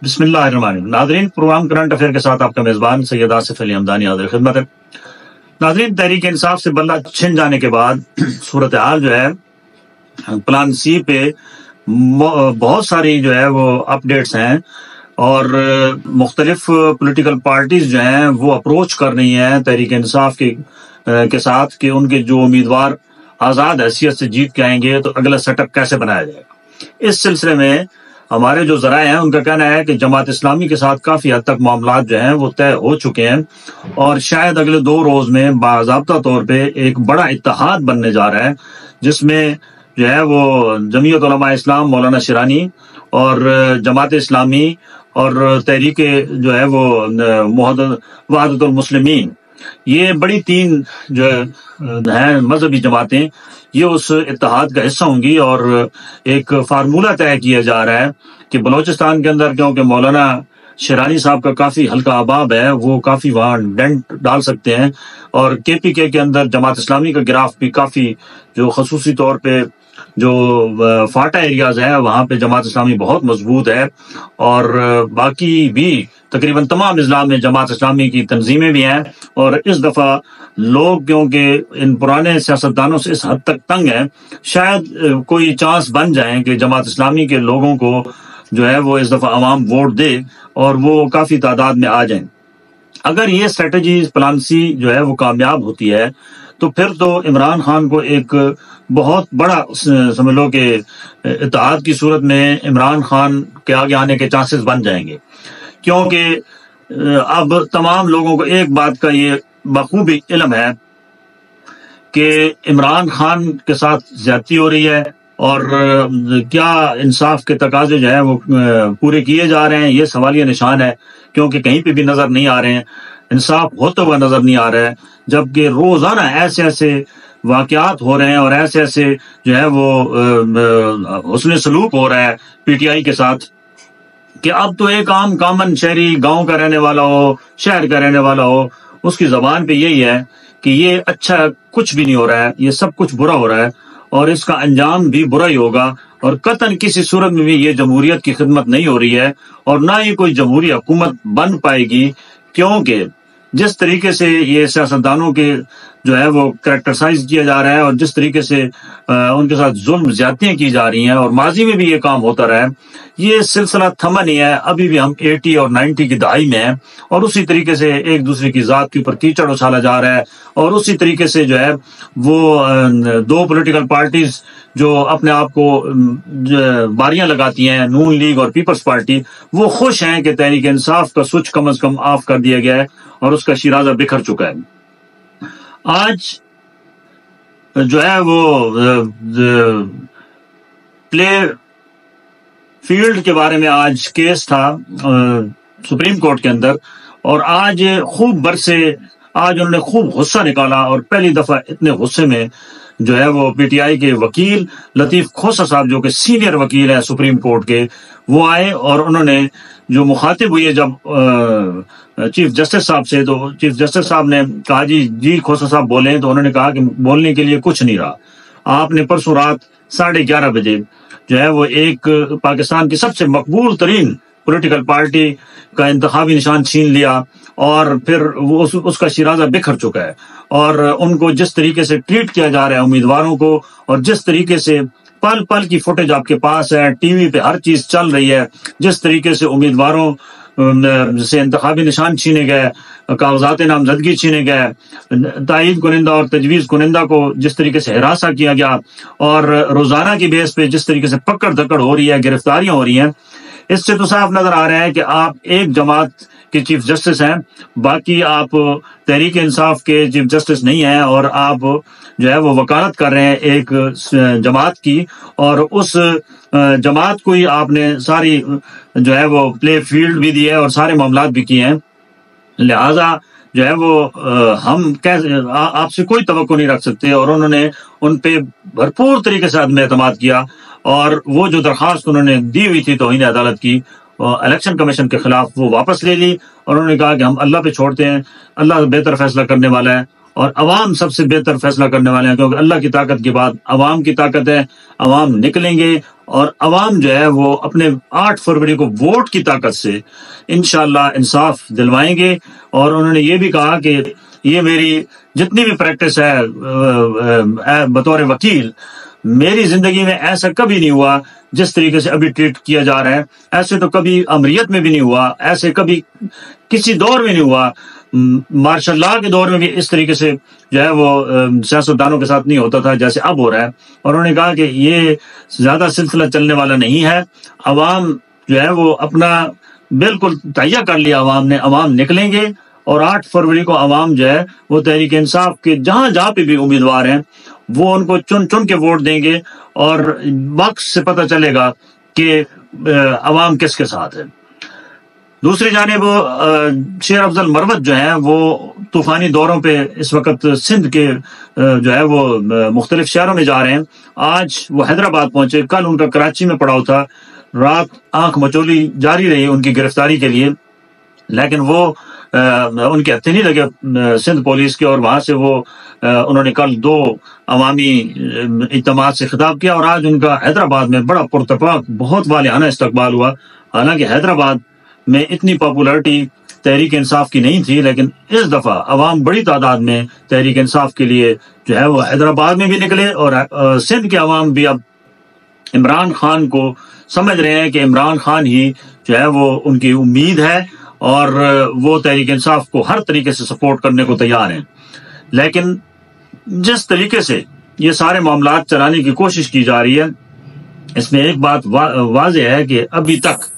بسم اللہ الرحمن الرحیم۔ ناظرین، پروگرام کرنٹ افیئر کے ساتھ آپ کا میزبان سید آصف علی حمدانی حاضر خدمت ہے۔ ناظرین، تحریک انصاف سے بلہ چھن جانے کے بعد صورتحال جو ہے پلان سی پہ بہت ساری جو ہے وہ اپڈیٹس ہیں، اور مختلف پولیٹیکل پارٹیز جو ہیں وہ اپروچ کر رہی ہیں تحریک انصاف کے ساتھ کہ ان کے جو امیدوار آزاد حیثیت سے جیت کے آئیں گے تو اگلا سیٹ اپ کیسے بنایا جائے گا۔ اس سلسلے میں ہمارے جو ذرائع ہیں ان کا کہنا ہے کہ جماعت اسلامی کے ساتھ کافی حد تک معاملات جو ہیں وہ طے ہو چکے ہیں، اور شاید اگلے 2 روز میں باضابطہ طور پہ ایک بڑا اتحاد بننے جا رہا ہے، جس میں جو ہے وہ جمعیت علماء اسلام مولانا شیرانی اور جماعت اسلامی اور تحریک جو ہے وہ وحدت المسلمین، یہ بڑی 3 جو ہیں مذہبی جماعتیں، یہ اس اتحاد کا حصہ ہوں گی، اور ایک فارمولہ طے کیا جا رہا ہے کہ بلوچستان کے اندر کیونکہ مولانا شیرانی صاحب کا کافی حلقہ آباب ہے، وہ کافی وہاں ڈنٹ ڈال سکتے ہیں، اور کے کے اندر جماعت اسلامی کا گراف بھی کافی جو خصوصی طور پہ جو فاٹا ایریاز ہیں وہاں پہ جماعت اسلامی بہت مضبوط ہے، اور باقی بھی تقریباً تمام اضلاع میں جماعت اسلامی کی تنظیمیں بھی ہیں، اور اس دفعہ لوگ کیونکہ ان پرانے سیاستدانوں سے اس حد تک تنگ ہیں، شاید کوئی چانس بن جائیں کہ جماعت اسلامی کے لوگوں کو جو ہے وہ اس دفعہ عوام ووٹ دے اور وہ کافی تعداد میں آ جائیں۔ اگر یہ اسٹریٹجی پلان سی جو ہے وہ کامیاب ہوتی ہے تو پھر تو عمران خان کو ایک بہت بڑا سمجھ لو کہ اتحاد کی صورت میں عمران خان کے آگے آنے کے چانسز بن جائیں گے، کیونکہ اب تمام لوگوں کو ایک بات کا یہ بخوبی علم ہے کہ عمران خان کے ساتھ زیادتی ہو رہی ہے، اور کیا انصاف کے تقاضے جو ہیں وہ پورے کیے جا رہے ہیں، یہ سوالیہ نشان ہے، کیونکہ کہیں پہ بھی نظر نہیں آ رہے ہیں، انصاف ہوتا ہوا نظر نہیں آ رہا ہے، جبکہ روزانہ ایسے ایسے واقعات ہو رہے ہیں اور ایسے ایسے جو ہے وہ حسن سلوک ہو رہا ہے پی ٹی آئی کے ساتھ، کہ اب تو ایک عام کامن شہری گاؤں کا رہنے والا ہو، شہر کا رہنے والا ہو، اس کی زبان پہ یہی ہے کہ یہ اچھا کچھ بھی نہیں ہو رہا ہے، یہ سب کچھ برا ہو رہا ہے، اور اس کا انجام بھی برا ہی ہوگا، اور قطعاً کسی صورت میں بھی یہ جمہوریت کی خدمت نہیں ہو رہی ہے، اور نہ ہی کوئی جمہوری حکومت بن پائے گی، کیونکہ جس طریقے سے یہ سیاستدانوں کے جو ہے وہ کریکٹرسائز کیا جا رہا ہے، اور جس طریقے سے ان کے ساتھ ظلم زیادتیاں کی جا رہی ہیں، اور ماضی میں بھی یہ کام ہوتا رہا ہے، یہ سلسلہ تھما نہیں ہے، ابھی بھی ہم 80 اور 90 کی دہائی میں ہیں، اور اسی طریقے سے ایک دوسرے کی ذات کے اوپر کیچڑ اچھالا جا رہا ہے، اور اسی طریقے سے جو ہے وہ 2 پولیٹیکل پارٹیز جو اپنے آپ کو باریاں لگاتی ہیں، نون لیگ اور پیپلز پارٹی، وہ خوش ہیں کہ تحریک انصاف کا switch come is come of کر دیا گیا ہے اور اس کا شیرازہ بکھر چکا ہے۔ آج جو ہے وہ پلے فیلڈ کے بارے میں آج کیس تھا سپریم کورٹ کے اندر، اور آج خوب برسے، آج انہوں نے خوب غصہ نکالا، اور پہلی دفعہ اتنے غصے میں جو ہے وہ پی ٹی آئی کے وکیل لطیف کھوسہ صاحب جو کہ سینئر وکیل ہیں سپریم کورٹ کے، وہ آئے اور انہوں نے جو مخاطب ہوئی ہے جب چیف جسٹس صاحب سے، تو چیف جسٹس صاحب نے کہا جی کھوسہ صاحب بولیں، تو انہوں نے کہا کہ بولنے کے لیے کچھ نہیں رہا، آپ نے پرسوں رات 11:30 بجے جو ہے وہ ایک پاکستان کی سب سے مقبول ترین پولیٹیکل پارٹی کا انتخابی نشان چھین لیا، اور پھر وہ اس کا شیرازہ بکھر چکا ہے، اور ان کو جس طریقے سے ٹریٹ کیا جا رہا ہے امیدواروں کو، اور جس طریقے سے پل پل کی فوٹیج آپ کے پاس ہے، ٹی وی پہ ہر چیز چل رہی ہے، جس طریقے سے امیدواروں سے انتخابی نشان چھینے گئے، کاغذات نامزدگی چھینے گئے، تائید کنندہ اور تجویز کنندہ کو جس طریقے سے ہراساں کیا گیا، اور روزانہ کی بیس پہ جس طریقے سے پکڑ دھکڑ ہو رہی ہے، گرفتاریاں ہو رہی ہیں، اس سے تو صاف نظر آ رہا ہے کہ آپ ایک جماعت کے چیف جسٹس ہیں، باقی آپ تحریک انصاف کے چیف جسٹس نہیں ہیں، اور آپ جو ہے وہ وکالت کر رہے ہیں ایک جماعت کی، اور اس جماعت کو ہی آپ نے ساری جو ہے وہ پلے فیلڈ بھی دی ہے اور سارے معاملات بھی کیے ہیں، لہٰذا جو ہے وہ ہم آپ سے کوئی توقع نہیں رکھ سکتے، اور انہوں نے ان پہ بھرپور طریقے سے عدم اعتماد کیا، اور وہ جو درخواست انہوں نے دی ہوئی تھی توہین عدالت کی الیکشن کمیشن کے خلاف، وہ واپس لے لی، اور انہوں نے کہا کہ ہم اللہ پہ چھوڑتے ہیں، اللہ بہتر فیصلہ کرنے والا ہے، اور عوام سب سے بہتر فیصلہ کرنے والے ہیں، کیونکہ اللہ کی طاقت کے بعد عوام کی طاقت ہے۔ عوام نکلیں گے اور عوام جو ہے وہ اپنے 8 فروری کو ووٹ کی طاقت سے انشاءاللہ انصاف دلوائیں گے۔ اور انہوں نے یہ بھی کہا کہ یہ میری جتنی بھی پریکٹس ہے بطور وکیل، میری زندگی میں ایسا کبھی نہیں ہوا جس طریقے سے ابھی ٹریٹ کیا جا رہا ہے، ایسے تو کبھی امریت میں بھی نہیں ہوا، ایسے کبھی کسی دور میں نہیں ہوا، مارشل لا کے دور میں بھی اس طریقے سے جو ہے وہ سیاستدانوں کے ساتھ نہیں ہوتا تھا جیسے اب ہو رہا ہے۔ اور انہوں نے کہا کہ یہ زیادہ سلسلہ چلنے والا نہیں ہے، عوام جو ہے وہ اپنا بالکل تہیہ کر لیا عوام نے، عوام نکلیں گے اور 8 فروری کو عوام جو ہے وہ تحریک انصاف کے جہاں جہاں پہ بھی امیدوار ہیں وہ ان کو چن چن کے ووٹ دیں گے، اور وقت سے پتہ چلے گا کہ عوام کس کے ساتھ ہے۔ دوسری جانب شیر افضل مروت جو ہیں وہ طوفانی دوروں پہ اس وقت سندھ کے جو ہے وہ مختلف شہروں میں جا رہے ہیں۔ آج وہ حیدرآباد پہنچے، کل ان کا کراچی میں پڑاؤ تھا، رات آنکھ مچولی جاری رہی ان کی گرفتاری کے لیے، لیکن وہ ان کے ہتھے نہیں لگے سندھ پولیس کے، اور وہاں سے وہ انہوں نے کل 2 عوامی اجتماعات سے خطاب کیا، اور آج ان کا حیدرآباد میں بڑا پرتپاک بہت والہانہ استقبال ہوا۔ حالانکہ حیدرآباد میں اتنی پاپولرٹی تحریک انصاف کی نہیں تھی، لیکن اس دفعہ عوام بڑی تعداد میں تحریک انصاف کے لیے جو ہے وہ حیدرآباد میں بھی نکلے، اور سندھ کے عوام بھی اب عمران خان کو سمجھ رہے ہیں کہ عمران خان ہی جو ہے وہ ان کی امید ہے، اور وہ تحریک انصاف کو ہر طریقے سے سپورٹ کرنے کو تیار ہیں۔ لیکن جس طریقے سے یہ سارے معاملات چلانے کی کوشش کی جا رہی ہے، اس میں ایک بات واضح ہے کہ ابھی تک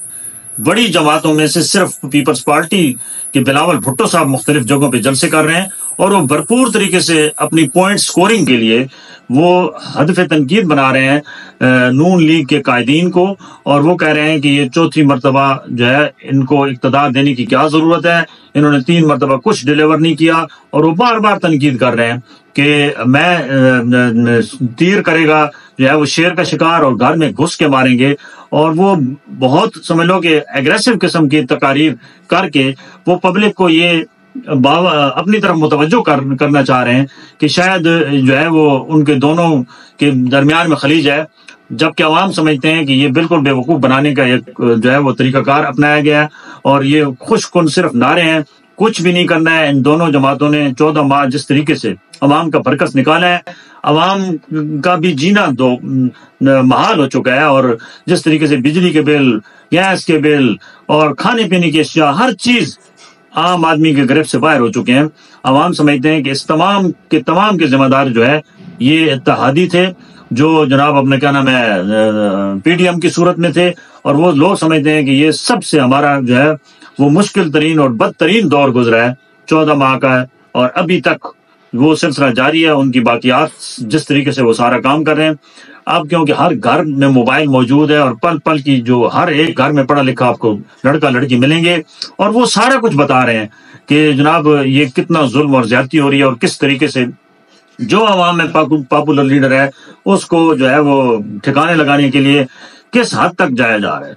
بڑی جماعتوں میں سے صرف پیپلز پارٹی کے بلاول بھٹو صاحب مختلف جگہوں پہ جلسے کر رہے ہیں، اور وہ بھرپور طریقے سے اپنی پوائنٹ سکورنگ کے لیے وہ ہدف تنقید بنا رہے ہیں نون لیگ کے قائدین کو، اور وہ کہہ رہے ہیں کہ یہ 4تھی مرتبہ جو ہے ان کو اقتدار دینے کی کیا ضرورت ہے، انہوں نے 3 مرتبہ کچھ ڈیلیور نہیں کیا، اور وہ بار بار تنقید کر رہے ہیں کہ میں تیر کرے گا جو ہے وہ شیر کا شکار، اور گھر میں گھس کے ماریں گے، اور وہ بہت سمجھ لو کہ ایگریسو قسم کی تقاریر کر کے وہ پبلک کو یہ اپنی طرف متوجہ کرنا چاہ رہے ہیں کہ شاید جو ہے وہ ان کے دونوں کے درمیان میں خلیج ہے، جبکہ عوام سمجھتے ہیں کہ یہ بالکل بے وقوف بنانے کا ایک جو ہے وہ طریقہ کار اپنایا گیا ہے، اور یہ خوش کن صرف نعرے ہیں، کچھ بھی نہیں کرنا ہے۔ ان دونوں جماعتوں نے 14 ماہ جس طریقے سے عوام کا برکس نکالا ہے، عوام کا بھی جینا محال ہو چکا ہے، اور جس طریقے سے بجلی کے بل، گیس کے بل اور کھانے پینے کی اشیاء، ہر چیز عام آدمی کے گرفت سے باہر ہو چکے ہیں۔ عوام سمجھتے ہیں کہ اس تمام کے ذمہ دار جو ہے یہ اتحادی تھے، جو جناب اپنے کیا نام ہے پی ڈی ایم کی صورت میں تھے، اور وہ لوگ سمجھتے ہیں کہ یہ سب سے ہمارا جو ہے وہ مشکل ترین اور بدترین دور گزرا ہے 14 ماہ کا ہے، اور ابھی تک وہ سلسلہ جاری ہے۔ ان کی باقیات جس طریقے سے وہ سارا کام کر رہے ہیں، اب کیونکہ ہر گھر میں موبائل موجود ہے، اور پل پل کی جو ہر ایک گھر میں پڑھا لکھا آپ کو لڑکا لڑکی ملیں گے، اور وہ سارا کچھ بتا رہے ہیں کہ جناب یہ کتنا ظلم اور زیادتی ہو رہی ہے، اور کس طریقے سے جو عوام میں پاپولر لیڈر ہے اس کو جو ہے وہ ٹھکانے لگانے کے لیے کس حد تک جایا جا رہا ہے۔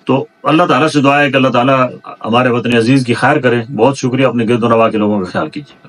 تو اللہ تعالیٰ سے دعا ہے کہ اللہ تعالیٰ ہمارے وطن عزیز کی خیر کرے۔ بہت شکریہ، اپنے گرد و نواح کے لوگوں کا خیال کیجیے۔